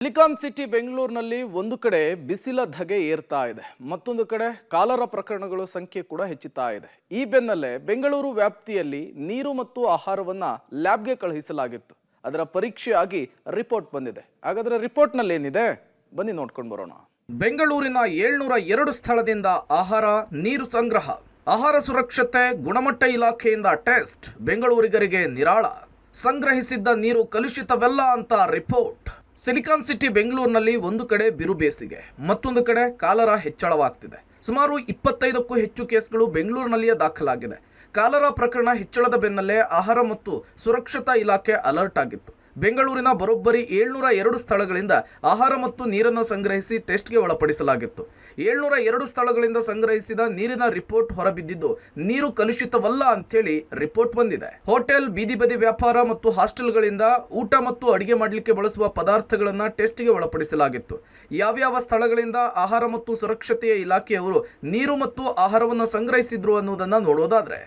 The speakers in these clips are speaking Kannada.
ಸಿಲಿಕಾನ್ ಸಿಟಿ ಬೆಂಗಳೂರಿನಲ್ಲಿ ಒಂದು ಕಡೆ ಬಿಸಿಲ ಧಗೆ ಏರ್ತಾ ಇದೆ, ಮತ್ತೊಂದು ಕಡೆ ಕಾಲರ ಪ್ರಕರಣಗಳ ಸಂಖ್ಯೆ ಕೂಡ ಹೆಚ್ಚುತ್ತಾ ಇದೆ. ಈ ಬೆನ್ನಲ್ಲೇ ಬೆಂಗಳೂರು ವ್ಯಾಪ್ತಿಯಲ್ಲಿ ನೀರು ಮತ್ತು ಆಹಾರವನ್ನ ಲ್ಯಾಬ್ಗೆ ಕಳುಹಿಸಲಾಗಿತ್ತು. ಅದರ ಪರೀಕ್ಷೆಯಾಗಿ ರಿಪೋರ್ಟ್ ಬಂದಿದೆ. ಹಾಗಾದ್ರೆ ರಿಪೋರ್ಟ್ನಲ್ಲಿ ಏನಿದೆ ಬನ್ನಿ ನೋಡ್ಕೊಂಡು ಬರೋಣ. ಬೆಂಗಳೂರಿನ 702 ಸ್ಥಳದಿಂದ ಆಹಾರ ನೀರು ಸಂಗ್ರಹ. ಆಹಾರ ಸುರಕ್ಷತೆ ಗುಣಮಟ್ಟ ಇಲಾಖೆಯಿಂದ ಟೆಸ್ಟ್. ಬೆಂಗಳೂರಿಗರಿಗೆ ನಿರಾಳ. ಸಂಗ್ರಹಿಸಿದ್ದ ನೀರು ಕಲುಷಿತವಲ್ಲ ಅಂತ ರಿಪೋರ್ಟ್. ಸಿಲಿಕಾನ್ ಸಿಟಿ ಬೆಂಗಳೂರಿನಲ್ಲಿ ಒಂದು ಕಡೆ ಬಿರು ಬೇಸಿಗೆ, ಮತ್ತೊಂದು ಕಡೆ ಕಾಲರ ಹೆಚ್ಚಳವಾಗ್ತಿದೆ. ಸುಮಾರು 25ಕ್ಕೂ ಹೆಚ್ಚು ಕೇಸ್ಗಳು ಬೆಂಗಳೂರಿನಲ್ಲಿಯೇ ದಾಖಲಾಗಿದೆ. ಕಾಲರ ಪ್ರಕರಣ ಹೆಚ್ಚಳದ ಬೆನ್ನಲ್ಲೇ ಆಹಾರ ಮತ್ತು ಸುರಕ್ಷತಾ ಇಲಾಖೆ ಅಲರ್ಟ್ ಆಗಿತ್ತು. ಬೆಂಗಳೂರಿನ ಬರೋಬ್ಬರಿ 702 ಸ್ಥಳಗಳಿಂದ ಆಹಾರ ಮತ್ತು ನೀರನ್ನು ಸಂಗ್ರಹಿಸಿ ಟೆಸ್ಟ್ಗೆ ಒಳಪಡಿಸಲಾಗಿತ್ತು. 702 ಸ್ಥಳಗಳಿಂದ ಸಂಗ್ರಹಿಸಿದ ನೀರಿನ ರಿಪೋರ್ಟ್ ಹೊರಬಿದ್ದಿದ್ದು ನೀರು ಕಲುಷಿತವಲ್ಲ ಅಂತೇಳಿ ರಿಪೋರ್ಟ್ ಬಂದಿದೆ. ಹೋಟೆಲ್, ಬೀದಿ ಬದಿ ವ್ಯಾಪಾರ ಮತ್ತು ಹಾಸ್ಟೆಲ್ಗಳಿಂದ ಊಟ ಮತ್ತು ಅಡಿಗೆ ಮಾಡಲಿಕ್ಕೆ ಬಳಸುವ ಪದಾರ್ಥಗಳನ್ನು ಟೆಸ್ಟ್ಗೆ ಒಳಪಡಿಸಲಾಗಿತ್ತು. ಯಾವ್ಯಾವ ಸ್ಥಳಗಳಿಂದ ಆಹಾರ ಮತ್ತು ಸುರಕ್ಷತೆಯ ಇಲಾಖೆಯವರು ನೀರು ಮತ್ತು ಆಹಾರವನ್ನು ಸಂಗ್ರಹಿಸಿದ್ರು ಅನ್ನೋದನ್ನು ನೋಡೋದಾದ್ರೆ,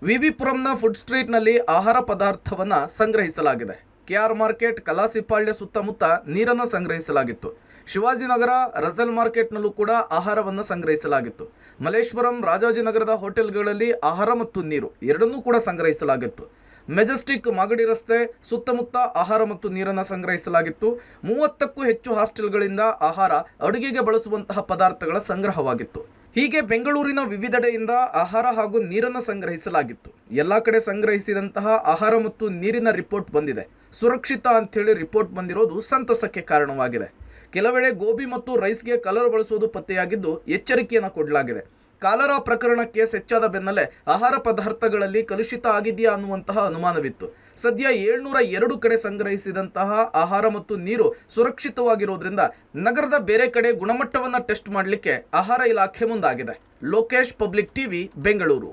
ವಿವಿಪುರಂನ ಫುಡ್ ಸ್ಟ್ರೀಟ್ನಲ್ಲಿ ಆಹಾರ ಪದಾರ್ಥವನ್ನು ಸಂಗ್ರಹಿಸಲಾಗಿದೆ. ಕೆಆರ್ ಮಾರ್ಕೆಟ್, ಕಲಾಸಿಪಾಳ್ಯ ಸುತ್ತಮುತ್ತ ನೀರನ್ನು ಸಂಗ್ರಹಿಸಲಾಗಿತ್ತು. ಶಿವಾಜಿನಗರ, ರಸಲ್ ಮಾರ್ಕೆಟ್ನಲ್ಲೂ ಕೂಡ ಆಹಾರವನ್ನು ಸಂಗ್ರಹಿಸಲಾಗಿತ್ತು. ಮಲ್ಲೇಶ್ವರಂ, ರಾಜಾಜಿನಗರದ ಹೋಟೆಲ್ಗಳಲ್ಲಿ ಆಹಾರ ಮತ್ತು ನೀರು ಎರಡನ್ನೂ ಕೂಡ ಸಂಗ್ರಹಿಸಲಾಗಿತ್ತು. ಮೆಜೆಸ್ಟಿಕ್, ಮಾಗಡಿ ರಸ್ತೆ ಸುತ್ತಮುತ್ತ ಆಹಾರ ಮತ್ತು ನೀರನ್ನು ಸಂಗ್ರಹಿಸಲಾಗಿತ್ತು. 30ಕ್ಕೂ ಹೆಚ್ಚು ಹಾಸ್ಟೆಲ್ಗಳಿಂದ ಆಹಾರ, ಅಡುಗೆಗೆ ಬಳಸುವಂತಹ ಪದಾರ್ಥಗಳ ಸಂಗ್ರಹವಾಗಿತ್ತು. ಹೀಗೆ ಬೆಂಗಳೂರಿನ ವಿವಿಧೆಡೆಯಿಂದ ಆಹಾರ ಹಾಗೂ ನೀರನ್ನು ಸಂಗ್ರಹಿಸಲಾಗಿತ್ತು. ಎಲ್ಲ ಕಡೆ ಸಂಗ್ರಹಿಸಿದಂತಹ ಆಹಾರ ಮತ್ತು ನೀರಿನ ರಿಪೋರ್ಟ್ ಬಂದಿದೆ. ಸುರಕ್ಷಿತ ಅಂಥೇಳಿ ರಿಪೋರ್ಟ್ ಬಂದಿರೋದು ಸಂತಸಕ್ಕೆ ಕಾರಣವಾಗಿದೆ. ಕೆಲವೆಡೆ ಗೋಬಿ ಮತ್ತು ರೈಸ್ಗೆ ಕಲರ್ ಬಳಸುವುದು ಪತ್ತೆಯಾಗಿದ್ದು ಎಚ್ಚರಿಕೆಯನ್ನು ಕೊಡಲಾಗಿದೆ. ಕಾಲರಾ ಪ್ರಕರಣ ಕೇಸ್ ಹೆಚ್ಚಾದ ಬೆನ್ನಲ್ಲೇ ಆಹಾರ ಪದಾರ್ಥಗಳಲ್ಲಿ ಕಲುಷಿತ ಆಗಿದೆಯಾ ಅನ್ನುವಂತಹ ಅನುಮಾನವಿತ್ತು. ಸದ್ಯ 702 ಕಡೆ ಸಂಗ್ರಹಿಸಿದಂತಹ ಆಹಾರ ಮತ್ತು ನೀರು ಸುರಕ್ಷಿತವಾಗಿರೋದ್ರಿಂದ ನಗರದ ಬೇರೆ ಕಡೆ ಗುಣಮಟ್ಟವನ್ನು ಟೆಸ್ಟ್ ಮಾಡಲಿಕ್ಕೆ ಆಹಾರ ಇಲಾಖೆ ಮುಂದಾಗಿದೆ. Lokesh, public TV, Bengaluru.